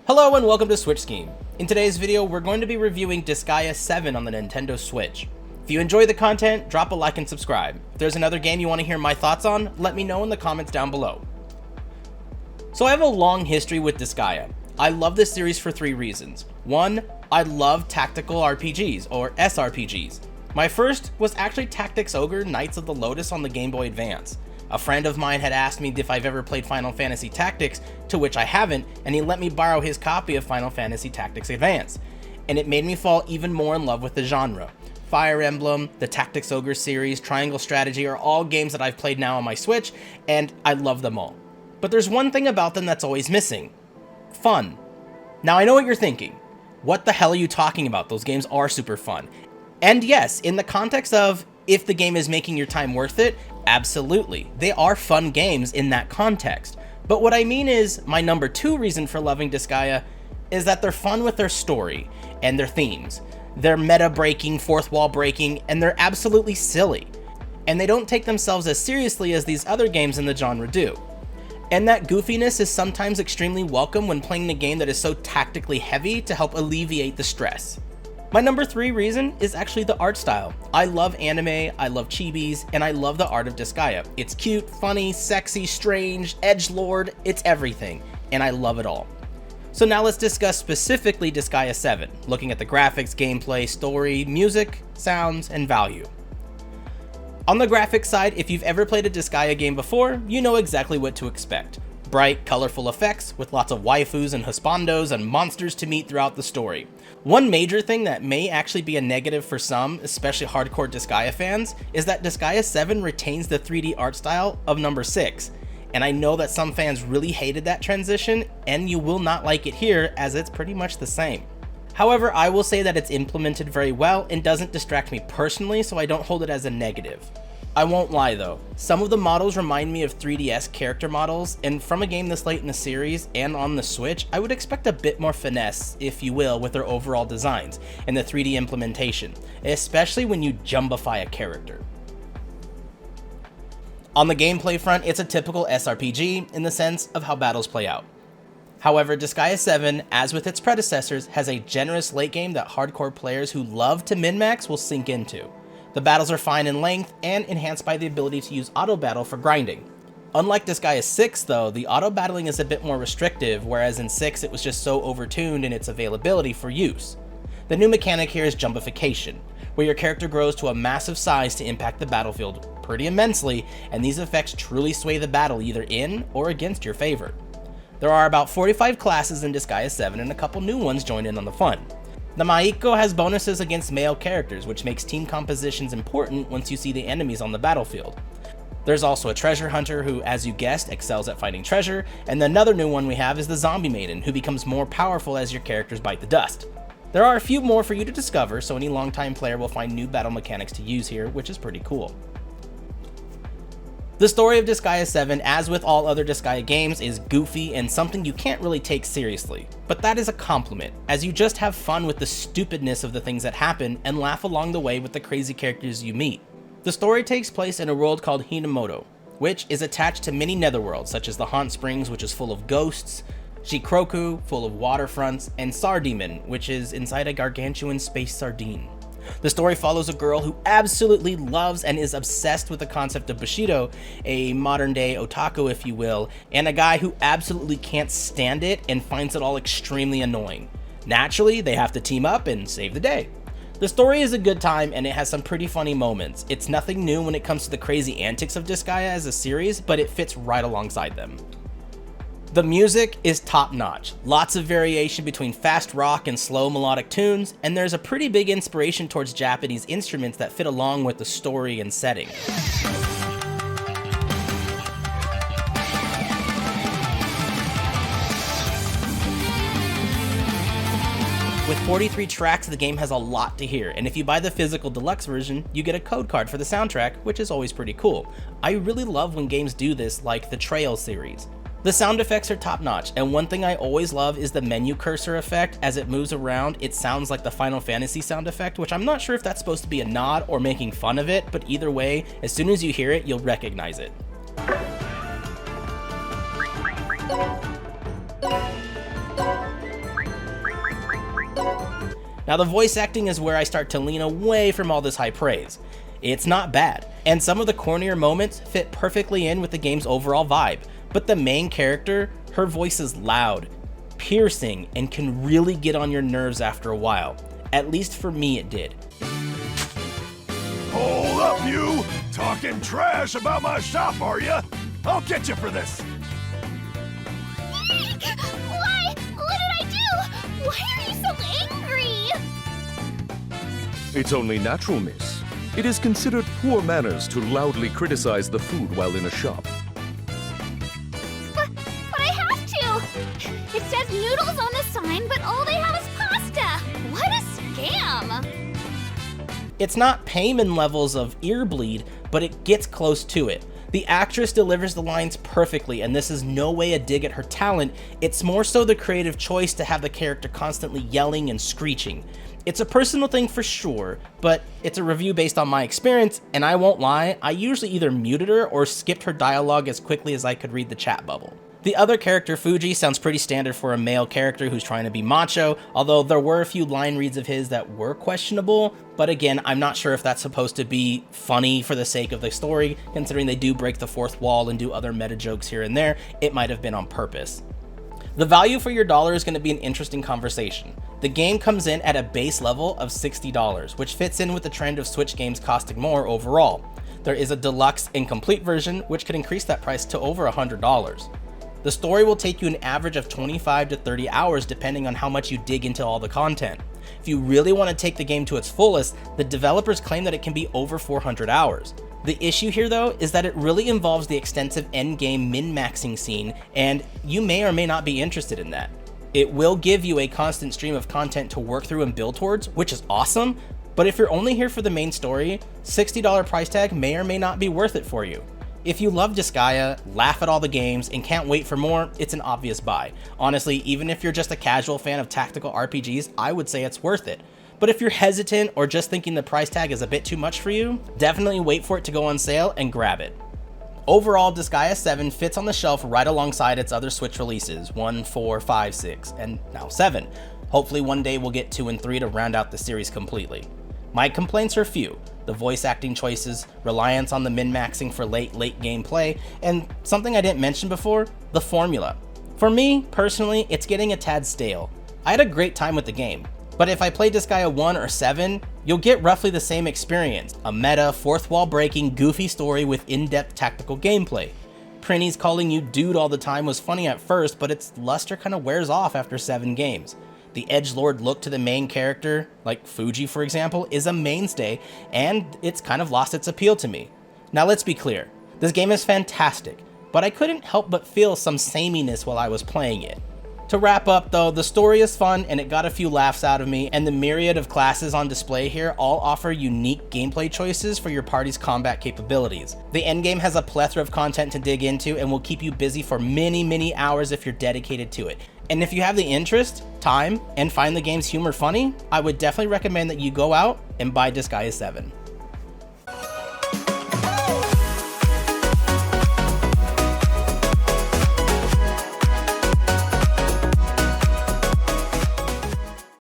Hello and welcome to Switch Scheme. In today's video, we're going to be reviewing Disgaea 7 on the Nintendo Switch. If you enjoy the content, drop a like and subscribe. If there's another game you want to hear my thoughts on, let me know in the comments down below. So I have a long history with Disgaea. I love this series for 3 reasons. 1, I love tactical RPGs, or SRPGs. My first was actually Tactics Ogre Knights of the Lotus on the Game Boy Advance. A friend of mine had asked me if I've ever played Final Fantasy Tactics, to which I haven't, and he let me borrow his copy of Final Fantasy Tactics Advance. And it made me fall even more in love with the genre. Fire Emblem, the Tactics Ogre series, Triangle Strategy are all games that I've played now on my Switch, and I love them all. But there's one thing about them that's always missing. Fun. Now I know what you're thinking. What the hell are you talking about? Those games are super fun. And yes, in the context of if the game is making your time worth it, absolutely. They are fun games in that context. But what I mean is, my number 2 reason for loving Disgaea is that they're fun with their story and their themes. They're meta breaking, fourth wall breaking, and they're absolutely silly. And they don't take themselves as seriously as these other games in the genre do. And that goofiness is sometimes extremely welcome when playing a game that is so tactically heavy to help alleviate the stress. My number 3 reason is actually the art style. I love anime, I love chibis, and I love the art of Disgaea. It's cute, funny, sexy, strange, edgelord, it's everything, and I love it all. So now let's discuss specifically Disgaea 7, looking at the graphics, gameplay, story, music, sounds, and value. On the graphics side, if you've ever played a Disgaea game before, you know exactly what to expect. Bright, colorful effects with lots of waifus and husbandos and monsters to meet throughout the story. One major thing that may actually be a negative for some, especially hardcore Disgaea fans, is that Disgaea 7 retains the 3D art style of number 6. And I know that some fans really hated that transition, and you will not like it here as it's pretty much the same. However, I will say that it's implemented very well and doesn't distract me personally, so I don't hold it as a negative. I won't lie though, some of the models remind me of 3DS character models, and from a game this late in the series and on the Switch, I would expect a bit more finesse, if you will, with their overall designs and the 3D implementation, especially when you jumbify a character. On the gameplay front, it's a typical SRPG in the sense of how battles play out. However, Disgaea 7, as with its predecessors, has a generous late game that hardcore players who love to min-max will sink into. The battles are fine in length and enhanced by the ability to use auto battle for grinding. Unlike Disgaea 6 though, the auto battling is a bit more restrictive, whereas in 6 it was just so overtuned in its availability for use. The new mechanic here is jumbification, where your character grows to a massive size to impact the battlefield pretty immensely, and these effects truly sway the battle either in or against your favor. There are about 45 classes in Disgaea 7 and a couple new ones join in on the fun. The Maiko has bonuses against male characters, which makes team compositions important once you see the enemies on the battlefield. There's also a treasure hunter who, as you guessed, excels at finding treasure, and another new one we have is the zombie maiden, who becomes more powerful as your characters bite the dust. There are a few more for you to discover, so any longtime player will find new battle mechanics to use here, which is pretty cool. The story of Disgaea 7, as with all other Disgaea games, is goofy and something you can't really take seriously. But that is a compliment, as you just have fun with the stupidness of the things that happen and laugh along the way with the crazy characters you meet. The story takes place in a world called Hinamoto, which is attached to many netherworlds such as the Haunt Springs, which is full of ghosts, Shikroku, full of waterfronts, and Sardemon, which is inside a gargantuan space sardine. The story follows a girl who absolutely loves and is obsessed with the concept of Bushido, a modern day otaku if you will, and a guy who absolutely can't stand it and finds it all extremely annoying. Naturally, they have to team up and save the day. The story is a good time and it has some pretty funny moments. It's nothing new when it comes to the crazy antics of Disgaea as a series, but it fits right alongside them. The music is top-notch, lots of variation between fast rock and slow melodic tunes, and there's a pretty big inspiration towards Japanese instruments that fit along with the story and setting. With 43 tracks, the game has a lot to hear, and if you buy the physical deluxe version, you get a code card for the soundtrack, which is always pretty cool. I really love when games do this, like the Trail series. The sound effects are top notch, and one thing I always love is the menu cursor effect. As it moves around, it sounds like the Final Fantasy sound effect, which I'm not sure if that's supposed to be a nod or making fun of it, but either way, as soon as you hear it, you'll recognize it. Now the voice acting is where I start to lean away from all this high praise. It's not bad, and some of the cornier moments fit perfectly in with the game's overall vibe, but the main character, her voice is loud, piercing, and can really get on your nerves after a while. At least for me it did. Hold up, you! Talking trash about my shop, are ya? I'll get you for this! Why? What did I do? Why are you so angry? It's only natural, miss. It is considered poor manners to loudly criticize the food while in a shop. But I have to! It says noodles on the sign, but all they have is pasta! What a scam! It's not Payman levels of ear bleed, but it gets close to it. The actress delivers the lines perfectly, and this is no way a dig at her talent, it's more so the creative choice to have the character constantly yelling and screeching. It's a personal thing for sure, but it's a review based on my experience, and I won't lie, I usually either muted her or skipped her dialogue as quickly as I could read the chat bubble. The other character, Fuji, sounds pretty standard for a male character who's trying to be macho, although there were a few line reads of his that were questionable, but again, I'm not sure if that's supposed to be funny for the sake of the story, considering they do break the fourth wall and do other meta jokes here and there. It might have been on purpose. The value for your dollar is going to be an interesting conversation. The game comes in at a base level of $60, which fits in with the trend of Switch games costing more overall. There is a deluxe incomplete version, which could increase that price to over $100. The story will take you an average of 25 to 30 hours depending on how much you dig into all the content. If you really want to take the game to its fullest, the developers claim that it can be over 400 hours. The issue here though is that it really involves the extensive endgame min-maxing scene, and you may or may not be interested in that. It will give you a constant stream of content to work through and build towards, which is awesome, but if you're only here for the main story, $60 price tag may or may not be worth it for you. If you love Disgaea, laugh at all the games, and can't wait for more, it's an obvious buy. Honestly, even if you're just a casual fan of tactical RPGs, I would say it's worth it. But if you're hesitant or just thinking the price tag is a bit too much for you, definitely wait for it to go on sale and grab it. Overall, Disgaea 7 fits on the shelf right alongside its other Switch releases, 1, 4, 5, 6, and now 7. Hopefully one day we'll get 2 and 3 to round out the series completely. My complaints are few: the voice acting choices, reliance on the min-maxing for late gameplay, and something I didn't mention before, the formula. For me, personally, it's getting a tad stale. I had a great time with the game, but if I play Disgaea 1 or 7, you'll get roughly the same experience: a meta, fourth wall breaking, goofy story with in-depth tactical gameplay. Prinny's calling you dude all the time was funny at first, but its luster kinda wears off after 7 games. The edgelord look to the main character, like Fuji for example, is a mainstay, and it's kind of lost its appeal to me. Now let's be clear, this game is fantastic, but I couldn't help but feel some sameness while I was playing it. To wrap up though, the story is fun and it got a few laughs out of me, and the myriad of classes on display here all offer unique gameplay choices for your party's combat capabilities. The endgame has a plethora of content to dig into and will keep you busy for many hours if you're dedicated to it. And if you have the interest, time, and find the game's humor funny, I would definitely recommend that you go out and buy Disgaea 7.